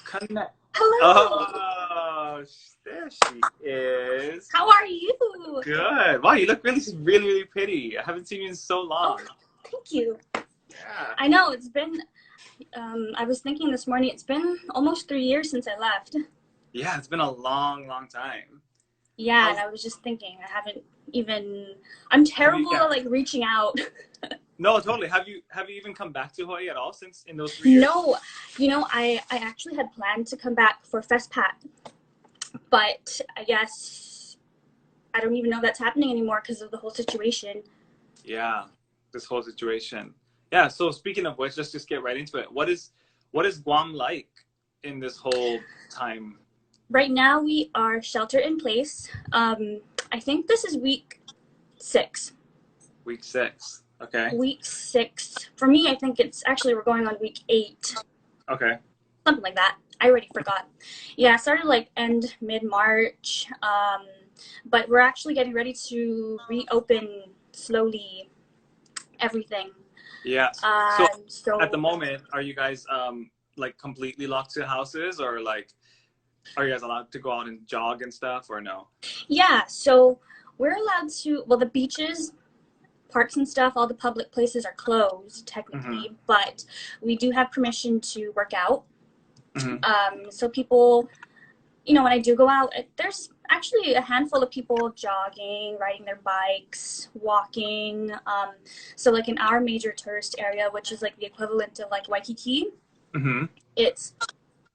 Connect. Hello. Oh, there she is. How are you? Good. Wow, you look really, really, really pretty. I haven't seen you in so long. Oh, thank you. Yeah. I know it's been. I was thinking this morning. It's been almost 3 years since I left. Yeah, it's been a long, long time. Yeah, and I was just thinking. I haven't even. I'm terrible at like reaching out. No, totally. Have you even come back to Hawaii at all since in those 3 years? No, I actually had planned to come back for FestPat, but I guess I don't even know that's happening anymore because of the whole situation. Yeah, this whole situation. Yeah. So speaking of which, let's just get right into it. What is Guam like in this whole time? Right now we are shelter in place. I think this is week 6. Week 6. Okay. Week 6. For me, I think it's actually we're going on week 8. Okay. Something like that. I already forgot. Yeah, it started like end mid-March. But we're actually getting ready to reopen slowly everything. Yeah. So at the moment, are you guys like completely locked to houses, or like are you guys allowed to go out and jog and stuff, or no? Yeah, so we're allowed to, well, the beaches, parks and stuff, all the public places are closed technically, but we do have permission to work out. So people, when I do go out, there's actually a handful of people jogging, riding their bikes, walking. So like in our major tourist area, which is like the equivalent of like Waikiki, it's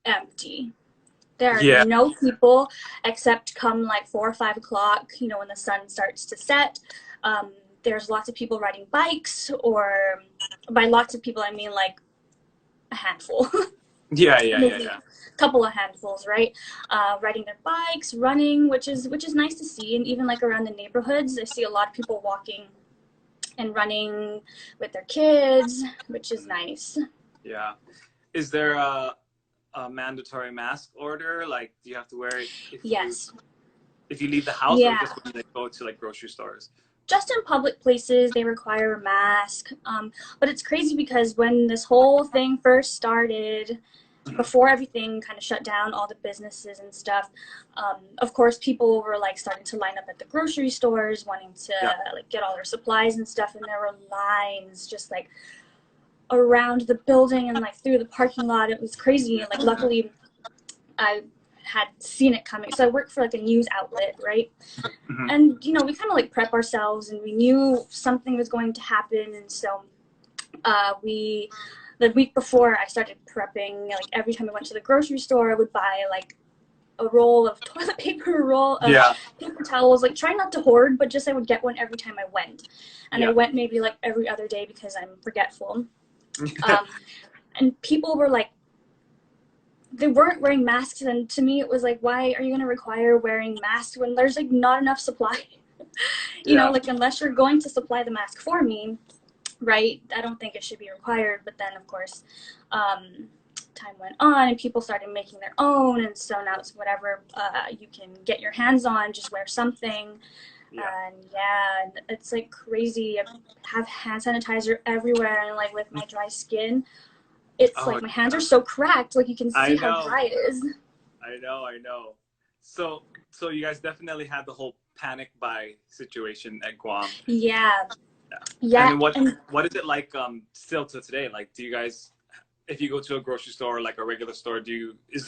empty. There are no people except come like 4 or 5 o'clock, when the sun starts to set. There's lots of people riding bikes, or by lots of people, I mean like a handful. Yeah. A couple of handfuls, right? Riding their bikes, running, which is nice to see. And even like around the neighborhoods, I see a lot of people walking and running with their kids, which is nice. Yeah. Is there a mandatory mask order? Like, do you have to wear it if you leave the house, or just when you go to like grocery stores? Just in public places, they require a mask. But it's crazy because when this whole thing first started, before everything kind of shut down, all the businesses and stuff, of course, people were like starting to line up at the grocery stores, wanting to like get all their supplies and stuff, and there were lines just like around the building and like through the parking lot. It was crazy. And like luckily, I had seen it coming. So I worked for like a news outlet, right? And we kind of like prep ourselves, and we knew something was going to happen, and so the week before I started prepping, like every time I went to the grocery store, I would buy like a roll of toilet paper, a roll of paper towels, like trying not to hoard, but just I would get one every time I went. And I went maybe like every other day because I'm forgetful. And people were like, they weren't wearing masks, and to me it was like, why are you going to require wearing masks when there's like not enough supply? You know, like unless you're going to supply the mask for me, right? I don't think it should be required. But then of course time went on and people started making their own, and so now it's whatever you can get your hands on, just wear something. And it's like crazy. I have hand sanitizer everywhere, and like with my dry skin, it's like my hands are so cracked, like you can see how dry it is. I know. So you guys definitely had the whole panic buy situation at Guam. Yeah. And what is it like still to today? Like, do you guys, if you go to a grocery store or like a regular store, is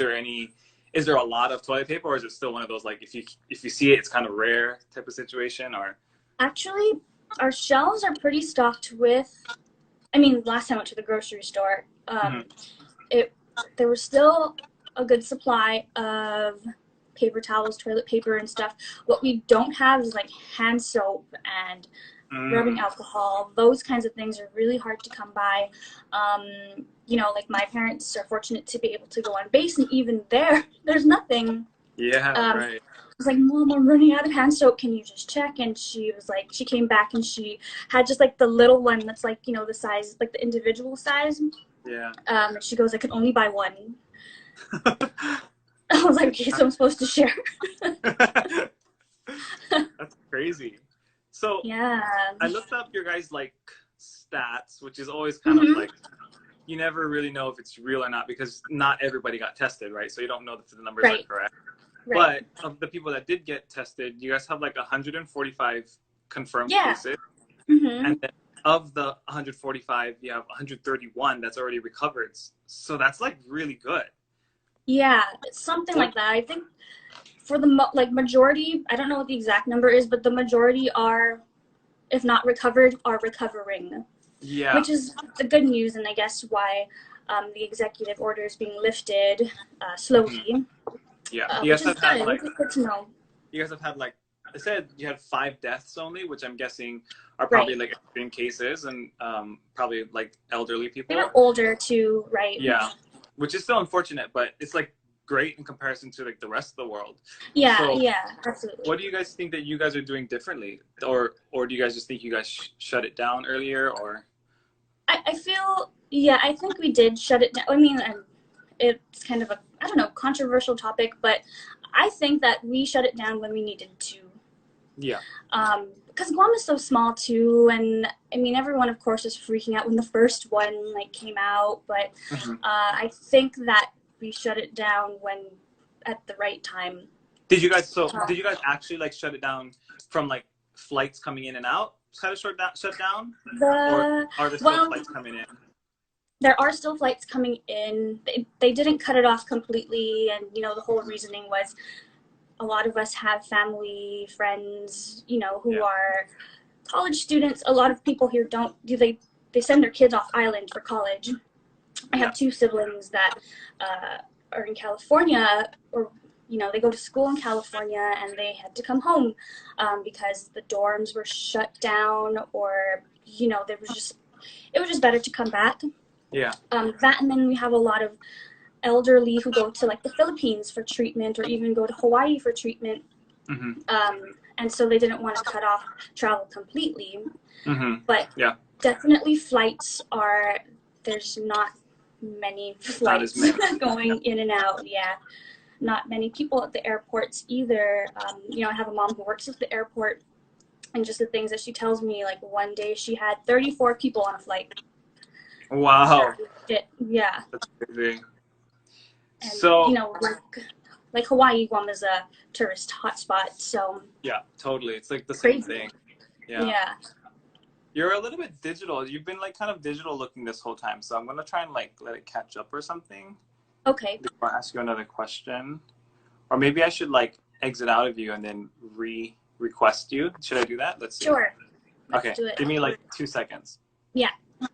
there a lot of toilet paper, or is it still one of those like if you see it, it's kind of rare type of situation? Or actually, our shelves are pretty stocked with. I mean, last time I went to the grocery store, there was still a good supply of paper towels, toilet paper, and stuff. What we don't have is like hand soap and rubbing alcohol. Those kinds of things are really hard to come by. Like my parents are fortunate to be able to go on base, and even there's nothing. Right. I was like, Mom, I'm running out of hand soap. Can you just check? And she was like, she came back and she had just like the little one that's like, the size, like the individual size. Yeah. She goes, I could only buy one. I was like, okay, so I'm supposed to share. That's crazy. So I looked up your guys' like stats, which is always kind of like you never really know if it's real or not because not everybody got tested, right? So you don't know if the numbers Right. are correct. Right. But of the people that did get tested, you guys have like 145 confirmed Yeah. cases. Mm-hmm. And then of the 145, you have 131 that's already recovered. So that's like really good. Yeah, something like that. I think for the majority, I don't know what the exact number is, but the majority are, if not recovered, are recovering. Yeah. Which is the good news, and I guess why the executive order is being lifted slowly. Mm-hmm. Yeah. Which is good. Which is good to know. You guys have had like, I said you had 5 deaths only, which I'm guessing are probably like extreme cases and probably like elderly people. They were older too, right? Yeah. Which is still unfortunate, but it's like great in comparison to like the rest of the world. Yeah, so, yeah, absolutely. What do you guys think that you guys are doing differently, or do you guys just think you guys shut it down earlier, or? I feel, yeah, I think we did shut it down. I mean, it's kind of a, I don't know, controversial topic, but I think that we shut it down when we needed to. Yeah. Because Guam is so small too, and I mean, everyone of course was freaking out when the first one like came out, but I think that we shut it down at the right time. Did you guys actually like shut it down from like flights coming in and out? Kind of shut down? Or are there still flights coming in? There are still flights coming in. They didn't cut it off completely, and you know the whole reasoning was a lot of us have family, friends, you know, who are college students. A lot of people here they send their kids off island for college. I have 2 siblings that are in California, or you know, they go to school in California and they had to come home because the dorms were shut down, or you know, it was just better to come back. Yeah. That, and then we have a lot of elderly who go to like the Philippines for treatment, or even go to Hawaii for treatment. And so they didn't want to cut off travel completely. But definitely flights there's not many flights going in and out. Yeah. Not many people at the airports either. You know, I have a mom who works at the airport, and just the things that she tells me, like one day she had 34 people on a flight. Wow. Yeah. That's crazy. And, so, you know, like Hawaii, Guam is a tourist hotspot, so. Yeah, totally. It's like the same thing. Yeah. You're a little bit digital. You've been like kind of digital looking this whole time, so I'm going to try and like let it catch up or something. Okay. Before I ask you another question. Or maybe I should like exit out of you and then request you. Should I do that? Let's see. Sure. Okay. Do it. Give me like 2 seconds. Yeah. I'm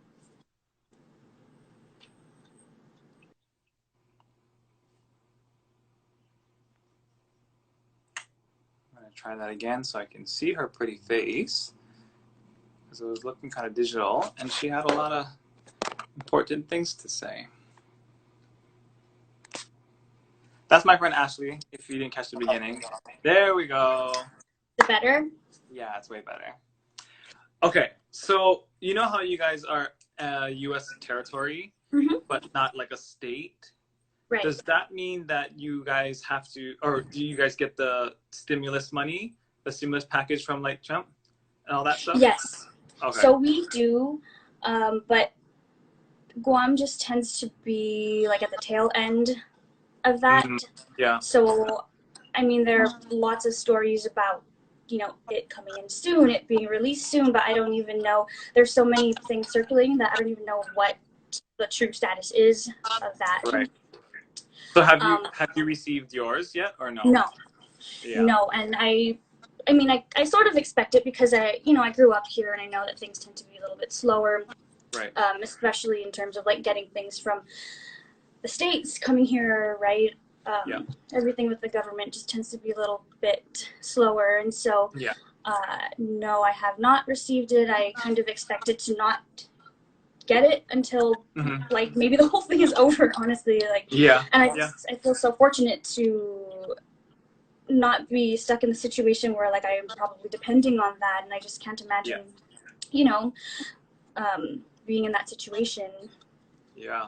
going to try that again so I can see her pretty face. Because it was looking kind of digital and she had a lot of important things to say. That's my friend Ashley, if you didn't catch the beginning. There we go. Is it better? Yeah, it's way better. Okay, so you know how you guys are a U.S. territory, but not like a state? Right. Does that mean that you guys have to, or do you guys get the stimulus money, the stimulus package from like Trump and all that stuff? Yes. Okay. So we do, but Guam just tends to be like at the tail end of that. Yeah. So, I mean, there are lots of stories about, you know, it coming in soon, it being released soon, but I don't even know. There's so many things circulating that I don't even know what the true status is of that. Right. So have you received yours yet or no? No. Yeah. No, and I mean, I sort of expect it because I grew up here and I know that things tend to be a little bit slower. Right. Especially in terms of like getting things from the States coming here, right? Everything with the government just tends to be a little bit slower. And so, no, I have not received it. I kind of expected to not get it until like maybe the whole thing is over, honestly. Like, and I feel so fortunate to not be stuck in the situation where like I am probably depending on that. And I just can't imagine, you know, being in that situation. Yeah.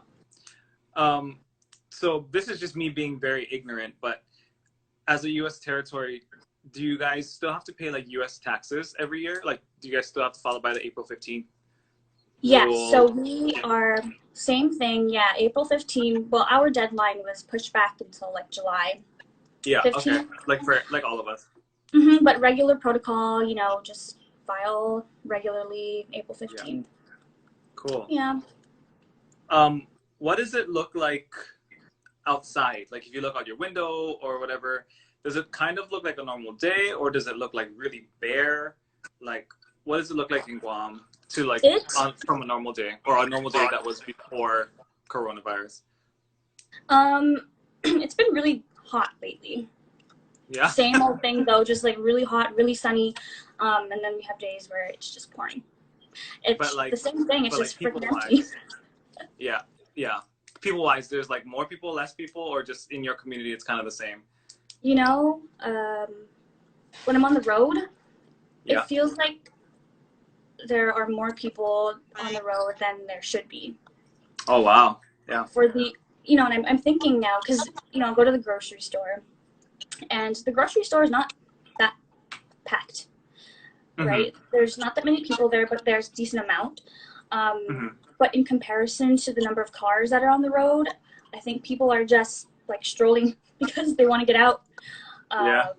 So this is just me being very ignorant, but as a U.S. territory, do you guys still have to pay like U.S. taxes every year? Like, do you guys still have to follow by the April 15th Yeah, so rule? we are same thing. Yeah, April 15th. Well, our deadline was pushed back until like July Yeah, okay. 15th. Like for like all of us. But regular protocol, you know, just file regularly April 15th. Cool. Yeah. What does it look like outside? Like if you look out your window or whatever, does it kind of look like a normal day, or does it look like really bare? Like what does it look like in Guam to like It from a normal day or a normal day that was before coronavirus? it's been really hot lately. Yeah. Same old thing though, just like really hot, really sunny. And then we have days where it's just pouring. It's But like the same thing, it's just people freaking empty. wise, yeah, yeah. People wise, there's like more people, less people, or just in your community, it's kind of the same. You know, when I'm on the road, Yeah. it feels like there are more people on the road than there should be. Oh wow. Yeah. For the, you know, and I'm thinking now, because, you know, I'll go to the grocery store, and the grocery store is not that packed, right? There's not that many people there, but there's a decent amount. But in comparison to the number of cars that are on the road, I think people are just like strolling because they want to get out. Yeah.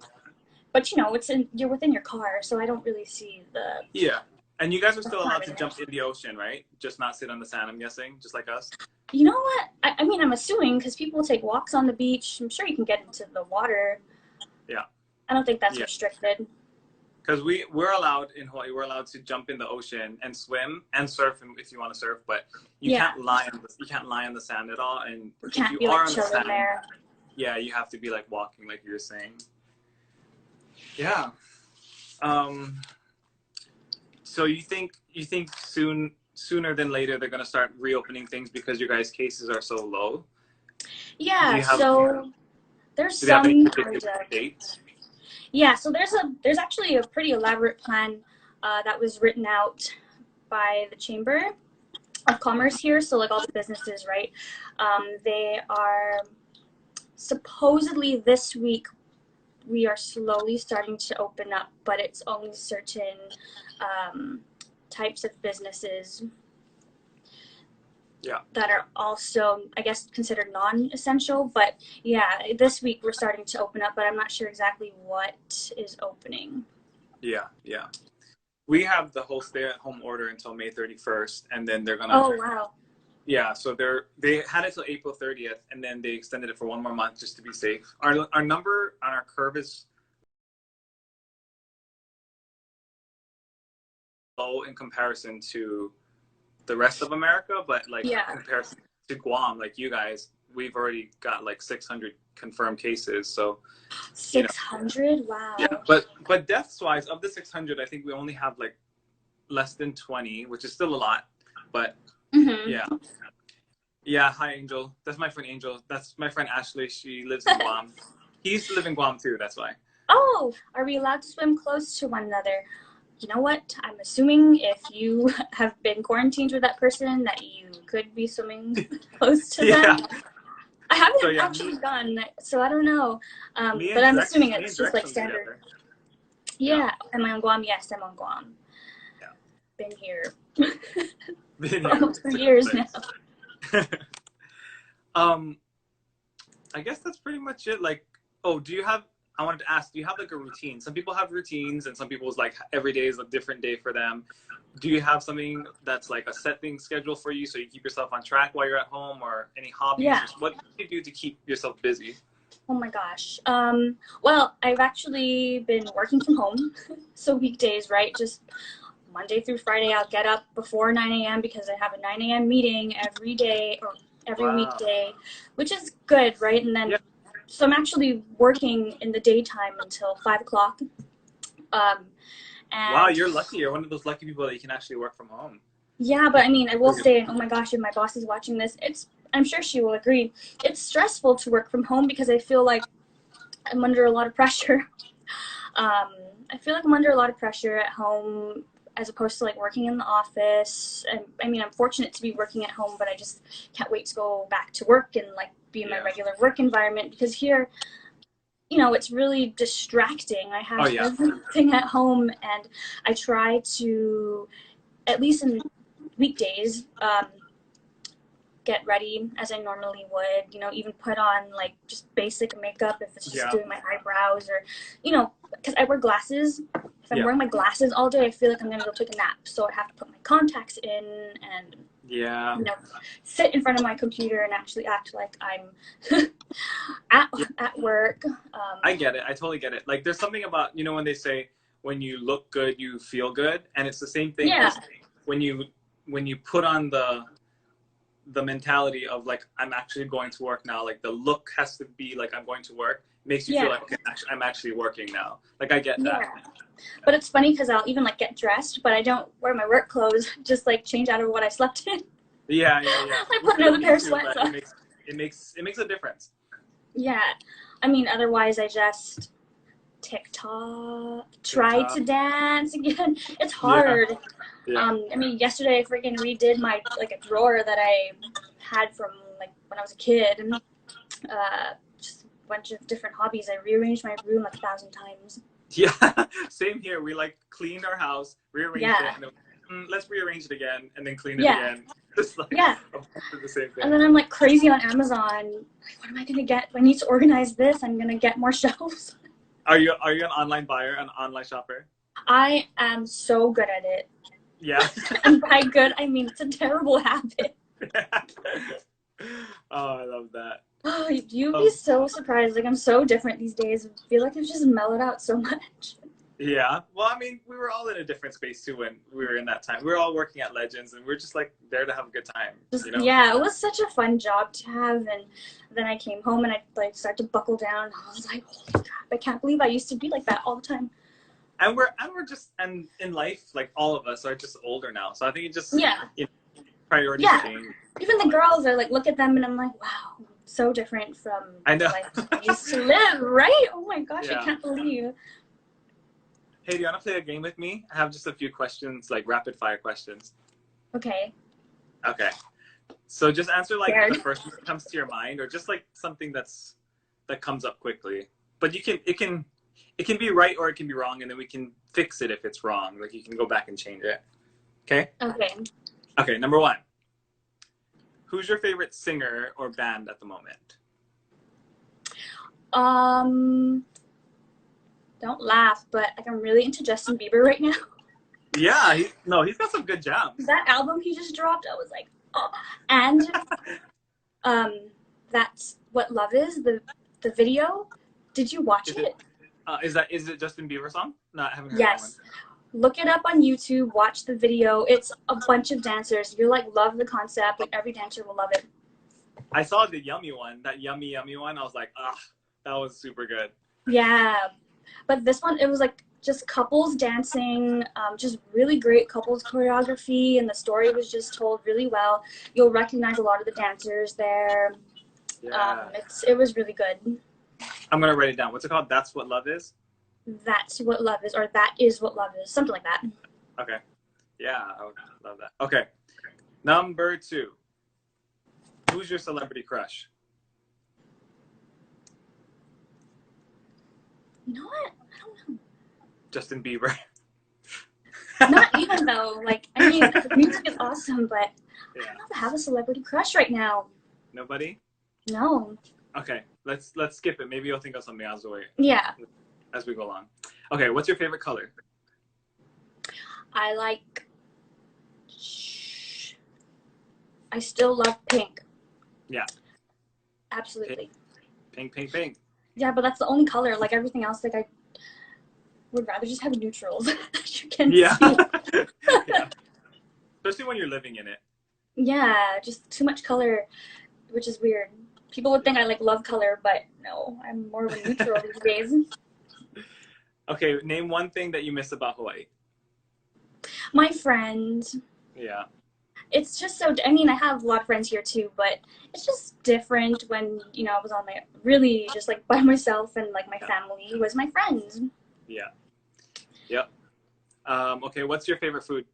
But you know, you're within your car, so I don't really see the. Yeah. And you guys are still allowed to jump in the ocean, right? Just not sit on the sand, I'm guessing, just like us. You know what? I mean, I'm assuming because people take walks on the beach. I'm sure you can get into the water. Yeah. I don't think that's restricted. Because we're allowed in Hawaii, we're allowed to jump in the ocean and swim and surf if you want to surf, but you can't lie on the sand at all. And if you are on the sand, yeah, you have to be like walking, like you were saying. Yeah. So you think sooner than later they're gonna start reopening things because your guys' cases are so low? Yeah. So there's some kind of dates. Yeah, so there's actually a pretty elaborate plan that was written out by the Chamber of Commerce here. So like all the businesses, right? They are supposedly this week we are slowly starting to open up, but it's only certain types of businesses that are also, I guess, considered non-essential. But yeah, this week we're starting to open up, but I'm not sure exactly what is opening. Yeah, yeah. We have the whole stay-at-home order until May 31st, and then they're gonna. Oh wow. Yeah, so they had it till April 30th, and then they extended it for one more month just to be safe. Our number on our curve is low in comparison to the rest of America, but like in comparison to Guam, like you guys, we've already got like 600 confirmed cases. So 600, wow. Yeah, but deaths wise, of the 600, I think we only have like less than 20, which is still a lot. But yeah. Hi, Angel. That's my friend Angel. That's my friend Ashley. She lives in Guam. He used to live in Guam too. That's why. Oh, are we allowed to swim close to one another? You know what? I'm assuming if you have been quarantined with that person, that you could be swimming close to them. I haven't actually gone, so I don't know. But I'm assuming it's just like standard. Yeah. Am I on Guam? Yes, I'm on Guam. Yeah. Been here. Been for almost 3 years now. I guess that's pretty much it. Like, I wanted to ask, do you have like a routine? Some people have routines, and some people's like every day is a different day for them. Do you have something that's like a set thing schedule for you so you keep yourself on track while you're at home, or any hobbies? Yeah. What do you do to keep yourself busy? Oh my gosh. Well, I've actually been working from home. So weekdays, right? Just Monday through Friday, I'll get up before 9 a.m. because I have a 9 a.m. meeting every day or every weekday, which is good, right? And then so I'm actually working in the daytime until 5 o'clock. Wow, you're lucky. You're one of those lucky people that you can actually work from home. Yeah, but I mean, I will say, oh my gosh, if my boss is watching this, I'm sure she will agree. It's stressful to work from home because I feel like I'm under a lot of pressure. I feel like I'm under a lot of pressure at home as opposed to like working in the office. And I mean, I'm fortunate to be working at home, but I just can't wait to go back to work and like be in my regular work environment, because here, you know, it's really distracting. I have everything at home, and I try to, at least in weekdays, get ready as I normally would, you know, even put on like just basic makeup if it's just doing my eyebrows, or, you know, because I wear glasses. If I'm wearing my glasses all day, I feel like I'm going to go take a nap. So I have to put my contacts in and, you know, sit in front of my computer and actually act like I'm at work. I get it. I totally get it. Like, there's something about, you know, when they say, when you look good, you feel good. And it's the same thing as when you put on the mentality of like, I'm actually going to work now. Like, the look has to be like, I'm going to work. Makes you feel like, okay, I'm actually working now. Like, I get that. But it's funny because I'll even like get dressed, but I don't wear my work clothes. Just like change out of what I slept in. I put another pair of sweats on. It makes a difference. Yeah, I mean, otherwise I just TikTok, try to dance again. It's hard. I mean, yesterday I freaking redid my like a drawer that I had from like when I was a kid, and just a bunch of different hobbies. I rearranged my room like 1,000 times. Yeah, same here. We like cleaned our house, rearranged it, and then, let's rearrange it again, and then clean it again. Just like the same thing. And then I'm like crazy on Amazon. Like, what am I gonna get? I need to organize this. I'm gonna get more shelves. Are you an online buyer, an online shopper? I am so good at it. Yeah. And by good, I mean it's a terrible habit. Oh, I love that. Oh, you'd be so surprised. Like, I'm so different these days. I feel like I've just mellowed out so much. Yeah. Well, I mean, we were all in a different space too when we were in that time. We were all working at Legends, and we're just like there to have a good time. You know? Yeah, it was such a fun job to have. And then I came home and I like started to buckle down. I was like, holy crap, I can't believe I used to be like that all the time. And we're just, and in life, like all of us are just older now. So I think it just, you know, priorities change. Even the girls are like, look at them, and I'm like, wow, so different from the life I used to live, right? Oh my gosh, I can't believe. Hey, do you want to play a game with me? I have just a few questions, like rapid fire questions. Okay. Okay. So just answer like the first one that comes to your mind, or just like something that comes up quickly. But it can be right or it can be wrong, and then we can fix it if it's wrong. Like, you can go back and change it. Okay? Okay. Okay, number 1. Who's your favorite singer or band at the moment? Don't laugh, but like I'm really into Justin Bieber right now. Yeah, he's got some good jams. That album he just dropped, I was like, oh. And That's What Love Is, the video. Did you watch it? Is it Justin Bieber song? No, I haven't heard that one. Look it up on YouTube, watch the video. It's a bunch of dancers. You like love the concept, like every dancer will love it. I saw the yummy one, that yummy one. I was like, that was super good. Yeah. But this one, it was like just couples dancing, just really great couples choreography, and the story was just told really well. You'll recognize a lot of the dancers there. Yeah. It was really good. I'm going to write it down. What's it called? That's What Love Is? That's What Love Is, or That Is What Love Is, something like that. Okay. Yeah, I would love that. Okay. Number 2. Who's your celebrity crush? You know what? I don't know. Justin Bieber. Not even though. Like, I mean, the music is awesome, but I don't know if I have a celebrity crush right now. Nobody? No. Okay, let's skip it. Maybe you'll think of something else as we go along. Okay, what's your favorite color? I still love pink. Yeah. Absolutely. Pink. Yeah, but that's the only color. Like everything else, like I would rather just have neutrals. As you can see. Yeah. Especially when you're living in it. Yeah, just too much color, which is weird. People would think I like love color, but no, I'm more of a neutral these days. Okay, name one thing that you miss about Hawaii. My friends. Yeah. It's just so, I mean, I have a lot of friends here too, but it's just different when, you know, I was on my, really just like by myself, and like my family was my friends. Yeah. Yep. Okay, what's your favorite food?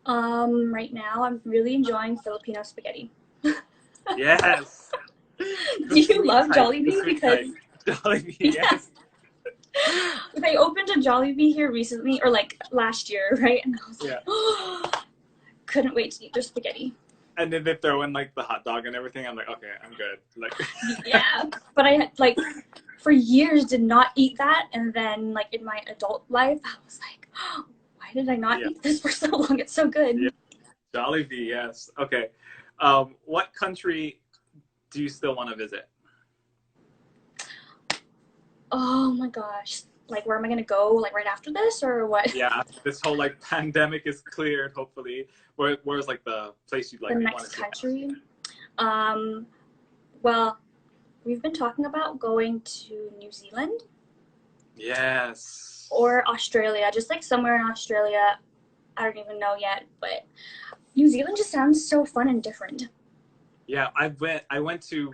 Right now I'm really enjoying Filipino spaghetti. Yes. Do you love Jollibee? Because Jollibee, yes. They opened a Jollibee here recently, or like last year, right? And I was like, couldn't wait to eat their spaghetti. And then they throw in like the hot dog and everything. I'm like, okay, I'm good. Like, yeah, but I had like for years did not eat that, and then like in my adult life, I was like, oh, why did I not eat this for so long? It's so good. Yeah. Jollibee, yes. Okay. What country do you still want to visit? Oh my gosh. Like, where am I going to go? Like, right after this or what? Yeah, this whole, like, pandemic is cleared, hopefully. Where's, like, the place you'd like the to next country? Well, we've been talking about going to New Zealand. Yes. Or Australia. Just, like, somewhere in Australia. I don't even know yet, but New Zealand just sounds so fun and different. Yeah, I went to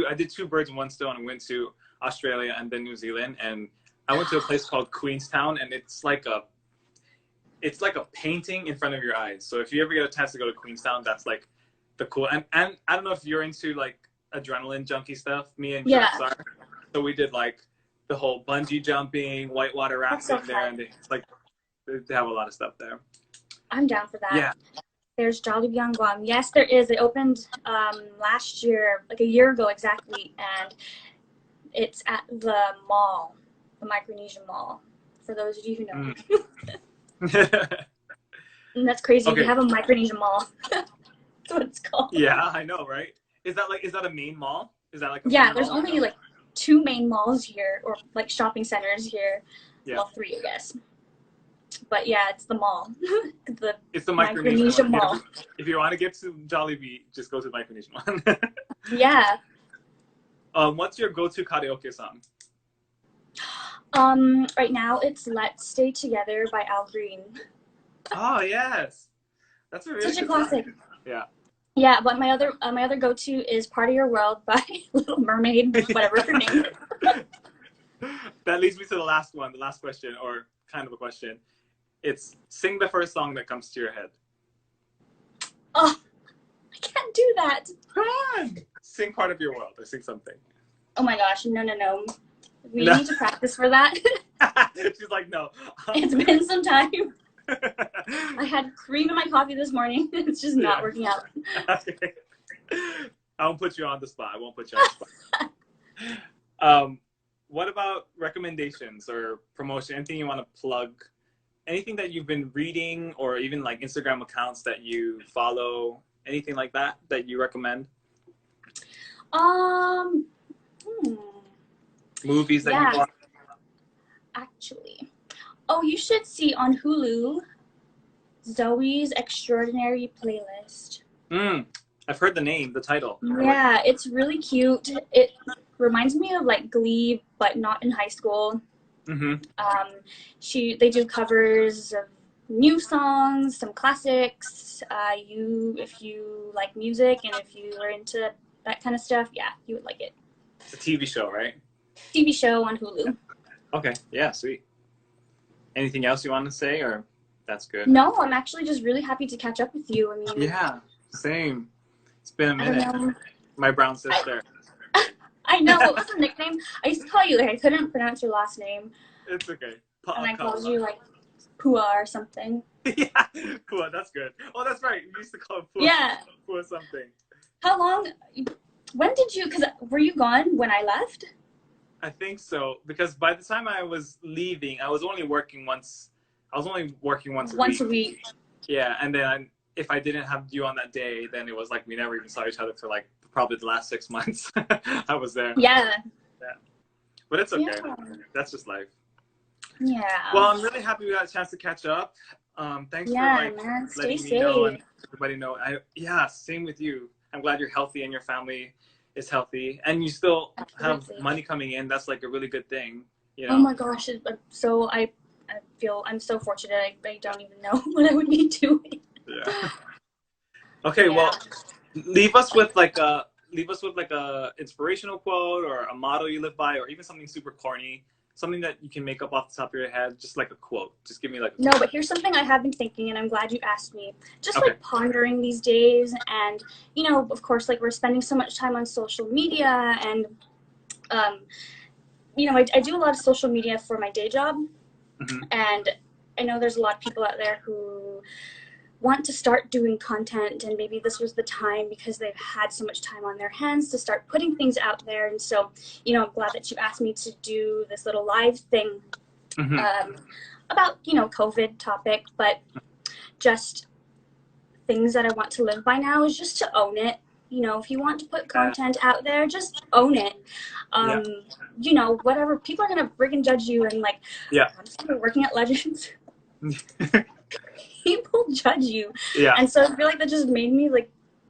I did two birds in one stone. I went to Australia and then New Zealand, and I went to a place called Queenstown, and it's like a painting in front of your eyes. So if you ever get a chance to go to Queenstown, that's like the cool. And I don't know if you're into like adrenaline junkie stuff. Me and Jess are. So we did like the whole bungee jumping, whitewater rafting there, and it's like they have a lot of stuff there. I'm down for that. Yeah. There's Jollibee on Guam. Yes, there is. It opened last year, like a year ago exactly, and it's at the mall, the Micronesian Mall, for those of you who know. And that's crazy. Okay. We have a Micronesian Mall. That's what it's called. Yeah, I know, right? Is that a main mall? Is that like a yeah, there's only like 2 main malls here, or like shopping centers here. Yeah. Well, 3, I guess. But yeah, it's the mall. It's the Micronesian Mall. If you want to get to Jollibee, just go to the Micronesian one. Yeah. What's your go-to karaoke song? Right now it's "Let's Stay Together" by Al Green. Oh yes, that's a really such a classic. Song. Yeah. Yeah, but my other go-to is "Part of Your World" by Little Mermaid, whatever her name. That leads me to the last question, or kind of a question. It's sing the first song that comes to your head. Oh, I can't do that. Come on. Sing "Part of Your World" or sing something. Oh my gosh, no. We need to practice for that. She's like, no. It's been some time. I had cream in my coffee this morning. It's just not working out. Okay. I won't put you on the spot. What about recommendations or promotion? Anything you want to plug? Anything that you've been reading, or even like Instagram accounts that you follow? Anything like that you recommend? Movies that you watch? Actually. Oh, you should see on Hulu Zoe's Extraordinary Playlist. I've heard the title. Yeah, it's really cute. It reminds me of like Glee, but not in high school. Mm-hmm. They do covers of new songs, some classics. If you like music and if you are into that kind of stuff, yeah, you would like it. It's a TV show, right? TV show on Hulu. Okay, yeah, sweet. Anything else you want to say, or that's good? No, I'm actually just really happy to catch up with you. I mean, yeah, same. It's been a minute. My brown sister. I know. What was the nickname? I used to call you, like, I couldn't pronounce your last name. It's okay. And I called you, like, Pua or something. Yeah, Pua, that's good. Oh, that's right. We used to call it Pua. Yeah. Pua something. How long? When did you, because were you gone when I left? I think so, because by the time I was leaving, I was only working once a week. Yeah, and then if I didn't have you on that day, then it was like we never even saw each other for like probably the last 6 months. I was there. Yeah. But it's okay. Yeah. That's just life. Yeah. Well, I'm really happy we got a chance to catch up. Thanks for letting me know and everybody know. Same with you. I'm glad you're healthy and your family is healthy, and you still have money coming in. That's like a really good thing. You know? Oh my gosh! So I feel I'm so fortunate. I don't even know what I would be doing. Yeah. Okay. Yeah. Well, leave us with like a inspirational quote or a motto you live by, or even something super corny, something that you can make up off the top of your head, just like a quote. Just give me like a quote. No, but here's something I have been thinking, and I'm glad you asked me. Just like pondering these days, and of course, like we're spending so much time on social media, and you know, I do a lot of social media for my day job. And I know there's a lot of people out there who want to start doing content, and maybe this was the time because they've had so much time on their hands to start putting things out there. And so, you know, I'm glad that you asked me to do this little live thing about, you know, COVID topic, but just things that I want to live by now is just to own it. You know, if you want to put content out there, just own it. You know, whatever, people are going to friggin' judge you. And like, honestly, working at Legends, people judge you. And so I feel like that just made me like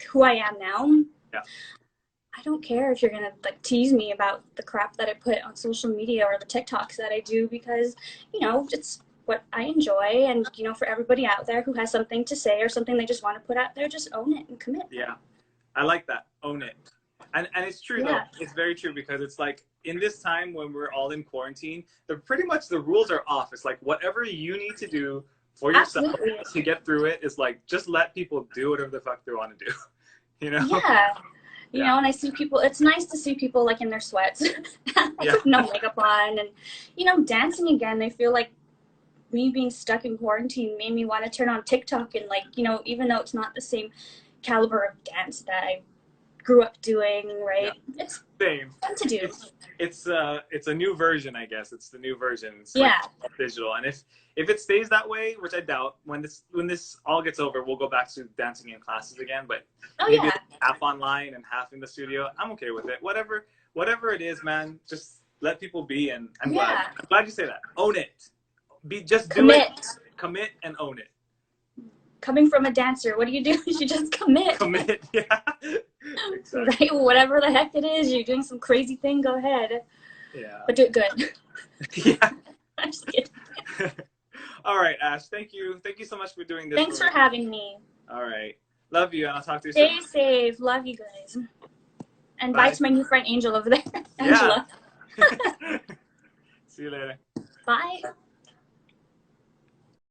who I am now. I don't care if you're going to like tease me about the crap that I put on social media or the TikToks that I do, because, you know, it's what I enjoy. And, you know, for everybody out there who has something to say or something they just want to put out there, just own it and commit. I like that. Own it. And it's true, though. It's very true, because it's like in this time when we're all in quarantine, pretty much the rules are off. It's like whatever you need to do for yourself to get through it is like, just let people do whatever the fuck they want to do. You know? You know, and I see people, it's nice to see people like in their sweats with no makeup on and, you know, dancing again. I feel like me being stuck in quarantine made me want to turn on TikTok and, like, you know, even though it's not the same caliber of dance that I grew up doing, right? It's fun to do. It's a new version, I guess. It's the new version. It's like digital. And if it stays that way, which I doubt, when this all gets over, we'll go back to dancing in classes again. But maybe half online and half in the studio. I'm okay with it. Whatever it is, man, just let people be. And I'm glad you say that. Own it. Do it. Commit and own it. Coming from a dancer, what do? You just commit. Commit, Exactly. Right? Whatever the heck it is, you're doing some crazy thing, go ahead. But do it good. I'm just kidding. All right, Ash, thank you. Thank you so much for doing this. Thanks for having me. All right. Love you, and I'll talk to you soon. Stay safe. Love you guys. And bye to my new friend Angel over there. Angela. See you later. Bye.